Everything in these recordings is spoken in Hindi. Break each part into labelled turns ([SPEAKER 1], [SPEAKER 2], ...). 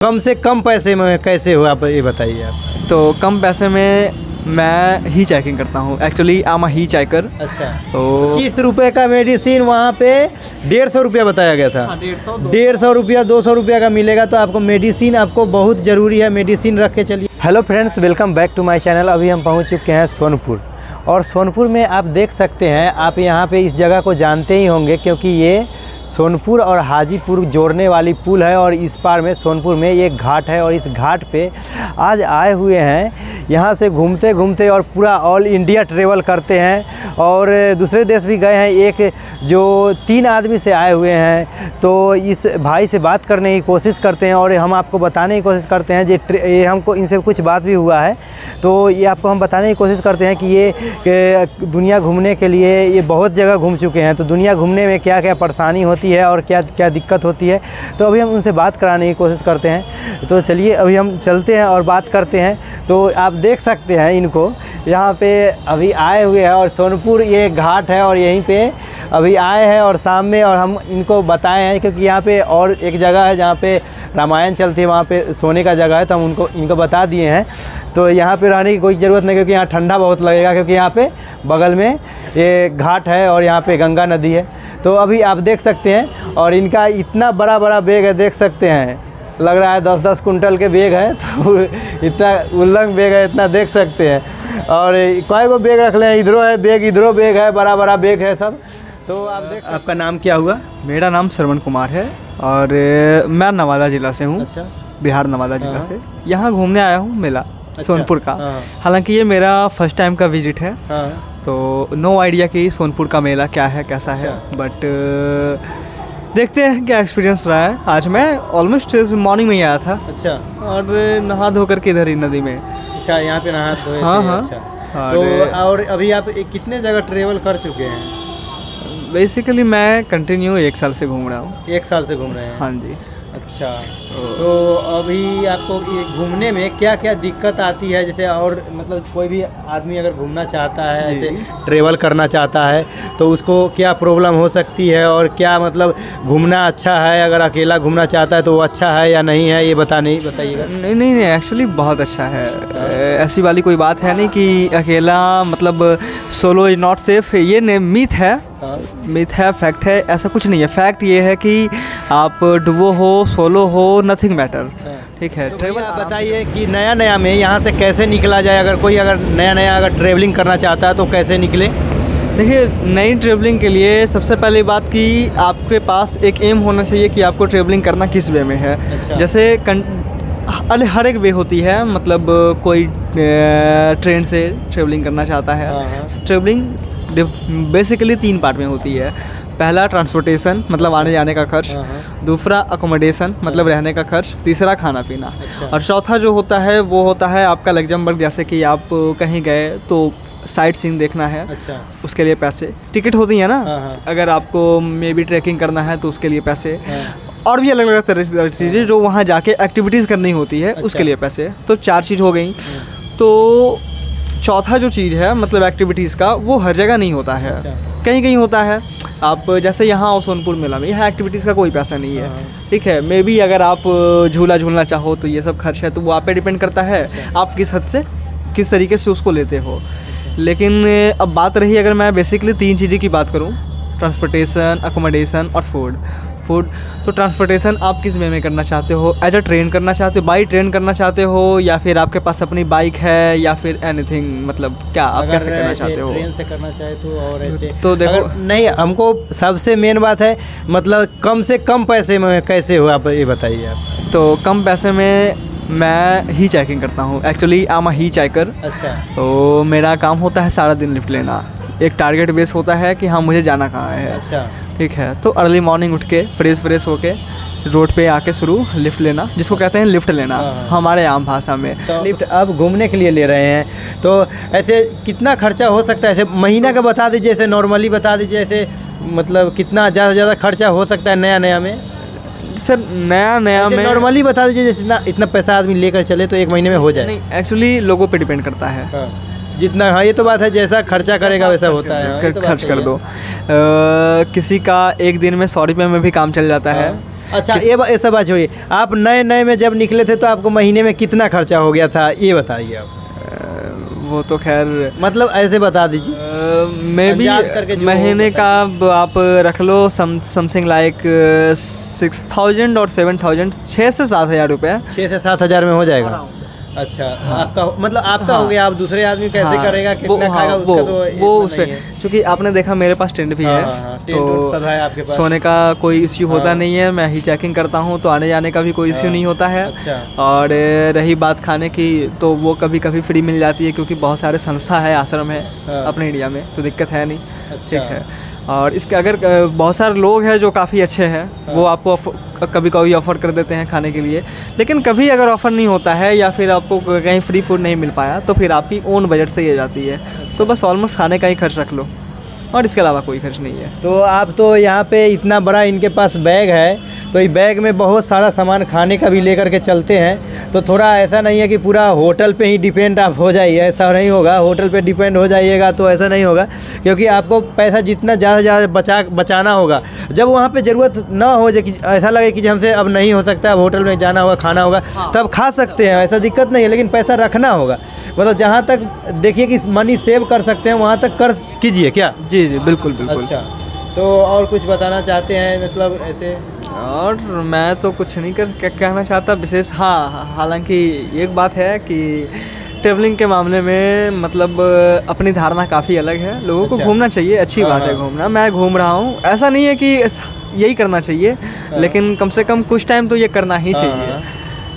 [SPEAKER 1] कम से कम पैसे में कैसे हो आप ये बताइए आप।
[SPEAKER 2] तो कम पैसे में मैं ही चेकिंग करता हूँ। Actually I am he checker.
[SPEAKER 1] अच्छा।
[SPEAKER 2] तो
[SPEAKER 1] 25 रुपये का मेडिसिन वहाँ पे 150 रुपया बताया गया था। 150 रुपया 200 रुपया का मिलेगा। तो आपको मेडिसिन आपको बहुत ज़रूरी है, मेडिसिन रख के चलिए। Hello friends, welcome back to my channel. अभी हम पहुँच चुके हैं सोनपुर, और सोनपुर में आप देख सकते हैं, आप यहाँ पे इस जगह को जानते ही होंगे क्योंकि ये सोनपुर और हाजीपुर जोड़ने वाली पुल है, और इस पार में सोनपुर में एक घाट है, और इस घाट पे आज आए हुए हैं। यहाँ से घूमते घूमते और पूरा ऑल इंडिया ट्रेवल करते हैं, और दूसरे देश भी गए हैं। एक जो 3 आदमी से आए हुए हैं, तो इस भाई से बात करने की कोशिश करते हैं, और हम आपको बताने की कोशिश करते हैं ये हमको इनसे कुछ बात भी हुआ है, तो ये आपको हम बताने की कोशिश करते हैं कि ये दुनिया घूमने के लिए ये बहुत जगह घूम चुके हैं। तो दुनिया घूमने में क्या क्या परेशानी होती है और क्या क्या दिक्कत होती है, तो अभी हम उनसे बात कराने की कोशिश करते हैं। तो चलिए अभी हम चलते हैं और बात करते हैं। तो आप देख सकते हैं इनको यहाँ पे अभी आए हुए हैं, और सोनपुर ये घाट है, और यहीं पे अभी आए हैं और शाम में, और हम इनको बताए हैं क्योंकि यहाँ पे और एक जगह है जहाँ पे रामायण चलती है, वहाँ पे सोने का जगह है, तो हम इनको बता दिए हैं। तो यहाँ पे रहने की कोई ज़रूरत नहीं, क्योंकि यहाँ ठंडा बहुत लगेगा, क्योंकि यहाँ पे बगल में ये घाट है और यहाँ पे गंगा नदी है। तो अभी आप देख सकते हैं, और इनका इतना बड़ा बड़ा बैग है, देख सकते हैं, लग रहा है 10-10 कुंटल के बैग है। तो इतना उल्लंघ बैग है, इतना देख सकते हैं। और कई गो बैग रख लें, इधरों है बैग, इधरों बैग है, बड़ा बड़ा बैग है सब। तो आप देख, आपका नाम क्या हुआ?
[SPEAKER 2] मेरा नाम श्रवण कुमार है, और मैं नवादा ज़िला से हूँ।
[SPEAKER 1] अच्छा।
[SPEAKER 2] बिहार नवादा ज़िला से यहाँ घूमने आया हूँ मेला।
[SPEAKER 1] अच्छा।
[SPEAKER 2] सोनपुर का। हालांकि ये मेरा फर्स्ट टाइम का विजिट है। तो नो आइडिया कि सोनपुर का मेला क्या है, कैसा है, बट देखते हैं क्या एक्सपीरियंस रहा है। आज मैं ऑलमोस्ट मॉर्निंग में ही आया था।
[SPEAKER 1] अच्छा।
[SPEAKER 2] और नहा धो कर के इधर ही नदी में।
[SPEAKER 1] अच्छा, यहाँ पे नहा धोए?
[SPEAKER 2] हाँ।
[SPEAKER 1] अच्छा। तो और अभी आप कितने जगह ट्रेवल कर चुके हैं?
[SPEAKER 2] बेसिकली मैं कंटिन्यू 1 साल से घूम रहा हूँ।
[SPEAKER 1] 1 साल से घूम रहे हैं?
[SPEAKER 2] हाँ जी।
[SPEAKER 1] अच्छा। तो अभी आपको ये घूमने में क्या क्या दिक्कत आती है? जैसे और मतलब कोई भी आदमी अगर घूमना चाहता है, ऐसे ट्रेवल करना चाहता है, तो उसको क्या प्रॉब्लम हो सकती है, और क्या मतलब घूमना अच्छा है? अगर अकेला घूमना चाहता है तो वो अच्छा है या नहीं है, ये बताइएगा।
[SPEAKER 2] नहीं, एक्चुअली बहुत अच्छा है। ऐसी वाली कोई बात है नहीं कि अकेला मतलब सोलो इज नॉट सेफ। ये मीथ है, फैक्ट है, ऐसा कुछ नहीं है। फैक्ट ये है कि आप डुओ हो, सोलो हो, नथिंग मैटर। ठीक है।
[SPEAKER 1] तो ट्रेवल आप बताइए कि नया में यहाँ से कैसे निकला जाए? अगर कोई नया अगर ट्रेवलिंग करना चाहता है तो कैसे निकले?
[SPEAKER 2] देखिए, नई ट्रेवलिंग के लिए सबसे पहली बात कि आपके पास एक एम होना चाहिए कि आपको ट्रेवलिंग करना किस वे में है। अच्छा। जैसे हर एक वे होती है, मतलब कोई ट्रेन से ट्रेवलिंग करना चाहता है। ट्रेवलिंग बेसिकली 3 पार्ट में होती है। पहला ट्रांसपोर्टेशन, मतलब आने जाने का खर्च। दूसरा अकोमोडेशन, मतलब रहने का खर्च। तीसरा खाना पीना। अच्छा। और चौथा जो होता है वो होता है आपका लग्जमबर्ग। जैसे कि आप कहीं गए तो साइट सीन देखना है। अच्छा। उसके लिए पैसे। टिकट होती है ना, अगर आपको मे बी ट्रैकिंग करना है तो उसके लिए पैसे। और भी अलग अलग तरह की चीज़ें जो वहाँ जाके एक्टिविटीज़ करनी होती है। अच्छा। उसके लिए पैसे। तो 4 चीज़ हो गई। तो चौथा जो चीज़ है मतलब एक्टिविटीज़ का, वो हर जगह नहीं होता है। अच्छा। कहीं कहीं होता है। आप जैसे यहाँ आओ सोनपुर मेला में, यहाँ एक्टिविटीज़ का कोई पैसा नहीं है। ठीक है। मे बी अगर आप झूला झूलना चाहो तो ये सब खर्च है, तो वो आप पे डिपेंड करता है। अच्छा। आप किस हद से किस तरीके से उसको लेते हो। अच्छा। लेकिन अब बात रही, अगर मैं बेसिकली 3 चीज़ों की बात करूँ, ट्रांसपोर्टेशन, अकोमोडेशन और फूड। तो ट्रांसपोर्टेशन आप किस वे में करना चाहते हो? एज अ ट्रेन करना चाहते हो, बाई ट्रेन करना चाहते हो, या फिर आपके पास अपनी बाइक है, या फिर एनीथिंग, मतलब क्या आप कैसे करना चाहते हो?
[SPEAKER 1] ट्रेन से करना चाहे तो, और ऐसे
[SPEAKER 2] तो देखो,
[SPEAKER 1] नहीं, हमको सबसे मेन बात है मतलब कम से कम पैसे में कैसे हो, आप ये बताइए आप।
[SPEAKER 2] तो कम पैसे में मैं ही चेकिंग करता हूँ। Actually I am he checker. अच्छा। तो मेरा काम होता है सारा दिन लिफ्ट लेना। एक टारगेट बेस होता है कि हाँ मुझे जाना कहाँ है। अच्छा। ठीक है। तो अर्ली मॉर्निंग उठ के फ्रेश होके रोड पे आके शुरू लिफ्ट लेना, जिसको कहते हैं लिफ्ट लेना हमारे आम भाषा में।
[SPEAKER 1] तो लिफ्ट अब घूमने के लिए ले रहे हैं, तो ऐसे कितना खर्चा हो सकता है? ऐसे महीना का बता दीजिए, ऐसे नॉर्मली बता दीजिए, ऐसे मतलब कितना ज़्यादा खर्चा हो सकता है नया में?
[SPEAKER 2] सर नया में
[SPEAKER 1] नॉर्मली बता दीजिए, जैसे इतना पैसा आदमी लेकर चले तो 1 महीने में हो जाए।
[SPEAKER 2] नहीं, एक्चुअली लोगों पे डिपेंड करता है।
[SPEAKER 1] जितना, हाँ ये तो बात है, जैसा खर्चा करेगा वैसा होता है।
[SPEAKER 2] खर्च कर दो। किसी का 1 दिन में 100 रुपये में भी काम चल जाता है।
[SPEAKER 1] अच्छा, ये सब बात छोड़िए, आप नए नए में जब निकले थे तो आपको महीने में कितना खर्चा हो गया था, ये बताइए आप।
[SPEAKER 2] वो तो खैर
[SPEAKER 1] मतलब ऐसे बता दीजिए,
[SPEAKER 2] मैं भी
[SPEAKER 1] अंदाज़ करके जो
[SPEAKER 2] महीने का आप रख लो समथिंग लाइक 6,000 और 7,000, 6 से 7,000 रुपये।
[SPEAKER 1] 6 से 7,000 में हो जाएगा। अच्छा,
[SPEAKER 2] हाँ।
[SPEAKER 1] आपका मतलब आपका हो गया, आप दूसरे आदमी कैसे
[SPEAKER 2] हाँ,
[SPEAKER 1] करेगा, कितना खाएगा, उसका तो
[SPEAKER 2] वो
[SPEAKER 1] इतना
[SPEAKER 2] उस पे,
[SPEAKER 1] नहीं है।
[SPEAKER 2] क्योंकि आपने देखा मेरे पास टेंट भी है,
[SPEAKER 1] टेंट
[SPEAKER 2] तो
[SPEAKER 1] सब है आपके पास।
[SPEAKER 2] सोने का कोई इश्यू होता
[SPEAKER 1] हाँ।
[SPEAKER 2] नहीं है, मैं ही चेकिंग करता हूँ, तो आने जाने का भी कोई इश्यू नहीं होता है।
[SPEAKER 1] अच्छा।
[SPEAKER 2] और रही बात खाने की, तो वो कभी कभी फ्री मिल जाती है, क्योंकि बहुत सारे संस्था है, आश्रम है अपने इंडिया में, तो दिक्कत है नहीं। ठीक है। और इसके अगर बहुत सारे लोग हैं जो काफ़ी अच्छे हैं, वो आपको कभी कभी ऑफ़र कर देते हैं खाने के लिए, लेकिन कभी अगर ऑफ़र नहीं होता है या फिर आपको कहीं फ्री फूड नहीं मिल पाया, तो फिर आपकी ओन बजट से ये जाती है। तो बस ऑलमोस्ट खाने का ही खर्च रख लो, और इसके अलावा कोई खर्च नहीं है।
[SPEAKER 1] तो आप तो यहाँ पे इतना बड़ा इनके पास बैग है, तो इस बैग में बहुत सारा सामान खाने का भी लेकर के चलते हैं, तो थोड़ा ऐसा नहीं है कि पूरा होटल पे ही डिपेंड आप हो जाइए, ऐसा नहीं होगा। होटल पे डिपेंड हो जाइएगा तो ऐसा नहीं होगा, क्योंकि आपको पैसा जितना ज़्यादा से ज़्यादा बचाना होगा। जब वहाँ पे ज़रूरत ना हो जाए कि ऐसा लगे कि हमसे अब नहीं हो सकता, अब होटल में जाना होगा, खाना होगा, तब खा सकते हैं, ऐसा दिक्कत नहीं है, लेकिन पैसा रखना होगा। मतलब जहाँ तक देखिए कि मनी सेव कर सकते हैं वहाँ तक कर कीजिए क्या?
[SPEAKER 2] जी जी, बिल्कुल बिल्कुल।
[SPEAKER 1] अच्छा, तो और कुछ बताना चाहते हैं, मतलब ऐसे?
[SPEAKER 2] और मैं तो कुछ नहीं कहना चाहता विशेष। हाँ, हालांकि एक बात है कि ट्रैवलिंग के मामले में मतलब अपनी धारणा काफ़ी अलग है। लोगों को घूमना चाहिए, अच्छी बात है घूमना, मैं घूम रहा हूँ, ऐसा नहीं है कि यही करना चाहिए, लेकिन कम से कम कुछ टाइम तो ये करना ही चाहिए।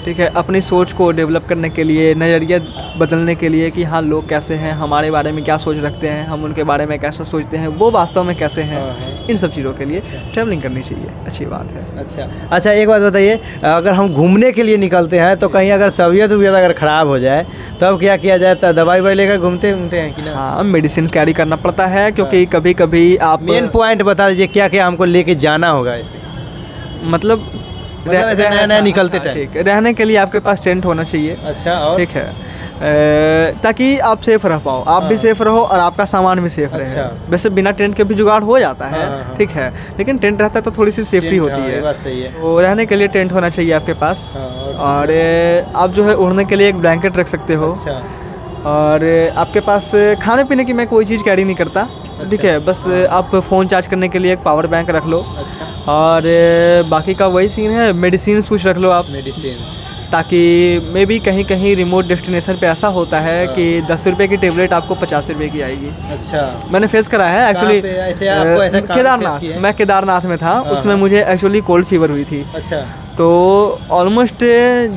[SPEAKER 2] ठीक है, अपनी सोच को डेवलप करने के लिए, नज़रिया बदलने के लिए कि हाँ लोग कैसे हैं, हमारे बारे में क्या सोच रखते हैं, हम उनके बारे में कैसा सोचते हैं, वो वास्तव में कैसे हैं, इन सब चीज़ों के लिए ट्रैवलिंग करनी चाहिए, अच्छी बात है।
[SPEAKER 1] अच्छा, एक बात बताइए, अगर हम घूमने के लिए निकलते हैं तो कहीं अगर तबीयत अगर ख़राब हो जाए तब क्या किया जाए? तो दवाई ववाई लेकर घूमते हैं कि ना?
[SPEAKER 2] हाँ, मेडिसिन कैरी करना पड़ता है, क्योंकि कभी कभी आप
[SPEAKER 1] मेन पॉइंट बता दीजिए, क्या क्या हमको लेके जाना होगा ऐसे?
[SPEAKER 2] मतलब
[SPEAKER 1] नया निकलते टाइम।
[SPEAKER 2] ठीक है, रहने के लिए आपके पास टेंट होना चाहिए।
[SPEAKER 1] अच्छा, और
[SPEAKER 2] ठीक है, ताकि आप सेफ रह पाओ, आप भी सेफ रहो और आपका सामान भी सेफ रहे। वैसे बिना टेंट के भी जुगाड़ हो जाता है, ठीक है, लेकिन टेंट रहता है तो थोड़ी सी सेफ्टी होती है।
[SPEAKER 1] बात सही है।
[SPEAKER 2] तो रहने के लिए टेंट होना चाहिए आपके पास, और आप जो है उड़ने के लिए एक ब्लैंकेट रख सकते हो। और आपके पास खाने पीने की मैं कोई चीज़ कैरी नहीं करता, ठीक है, बस आप फ़ोन चार्ज करने के लिए एक पावर बैंक रख लो। और बाकी का वही सीन है, मेडिसिन कुछ रख लो आप, ताकि मे बी कहीं कहीं रिमोट डेस्टिनेशन पे ऐसा होता है कि 10 रुपये की टेबलेट आपको 50 रुपये की आएगी। अच्छा, मैंने फेस करा है एक्चुअली। केदारनाथ, मैं केदारनाथ में था, उसमें मुझे एक्चुअली कोल्ड फीवर हुई थी। अच्छा, तो ऑलमोस्ट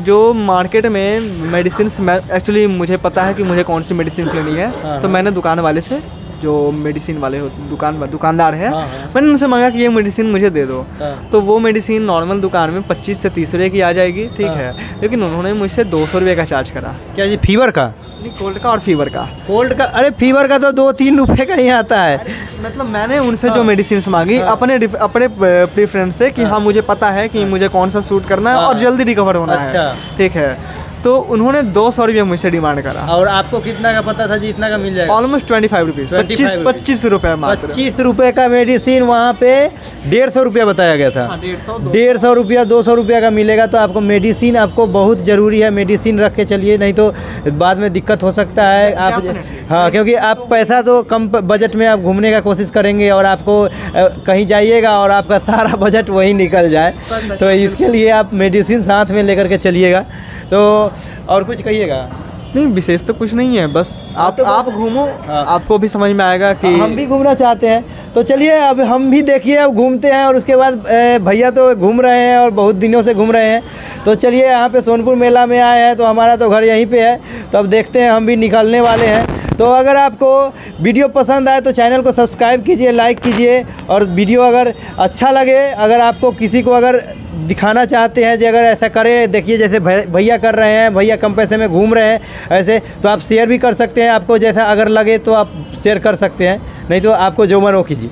[SPEAKER 2] जो मार्केट में मेडिसिन, मैं एक्चुअली मुझे पता है कि मुझे कौन सी मेडिसिन लेनी है, तो मैंने दुकान वाले से, जो मेडिसिन वाले दुकानदार है, मैंने उनसे मांगा कि ये मेडिसिन मुझे दे दो। तो वो मेडिसिन नॉर्मल दुकान में 25 से 30 रुपये की आ जाएगी, ठीक है, लेकिन उन्होंने मुझसे 200 रुपये का चार्ज करा।
[SPEAKER 1] क्या जी, फीवर का?
[SPEAKER 2] नहीं, कोल्ड का और फीवर का।
[SPEAKER 1] कोल्ड का? अरे फीवर का तो 2-3 रुपये का ही आता है।
[SPEAKER 2] मतलब मैंने उनसे जो मेडिसिन मांगी अपने प्रेफरेंस से कि हाँ मुझे पता है कि मुझे कौन सा सूट करना है और जल्दी रिकवर होना है, ठीक है, तो उन्होंने 200 रुपये मुझसे डिमांड करा।
[SPEAKER 1] और आपको कितना का पता था जी इतना का मिल जाएगा?
[SPEAKER 2] ऑलमोस्ट 25 रुपीज़, 25 रुपये मात्र।
[SPEAKER 1] 25 रुपये का मेडिसिन वहाँ पे 150 रुपया बताया गया था। 150 रुपया 200 रुपया का मिलेगा, तो आपको मेडिसिन आपको बहुत ज़रूरी है, मेडिसिन रख के चलिए, नहीं तो बाद में दिक्कत हो सकता है। आप हाँ, क्योंकि आप पैसा तो कम बजट में आप घूमने का कोशिश करेंगे और आपको कहीं जाइएगा और आपका सारा बजट वही निकल जाए, तो इसके लिए आप मेडिसिन साथ में लेकर के चलिएगा। तो और कुछ कहिएगा?
[SPEAKER 2] नहीं, विशेष तो कुछ नहीं है, बस आप घूमो, आपको भी समझ में आएगा कि
[SPEAKER 1] हम भी घूमना चाहते हैं। तो चलिए अब हम भी देखिए, अब घूमते हैं, और उसके बाद भैया तो घूम रहे हैं और बहुत दिनों से घूम रहे हैं, तो चलिए यहाँ पे सोनपुर मेला में आए हैं, तो हमारा तो घर यहीं पे है, तो अब देखते हैं, हम भी निकलने वाले हैं। तो अगर आपको वीडियो पसंद आए तो चैनल को सब्सक्राइब कीजिए, लाइक कीजिए, और वीडियो अगर अच्छा लगे, अगर आपको किसी को अगर दिखाना चाहते हैं, जो अगर ऐसा करे, देखिए जैसे भैया कर रहे हैं, भैया कम पैसे में घूम रहे हैं ऐसे, तो आप शेयर भी कर सकते हैं। आपको जैसा अगर लगे तो आप शेयर कर सकते हैं, नहीं तो आपको जो मन हो कीजिए।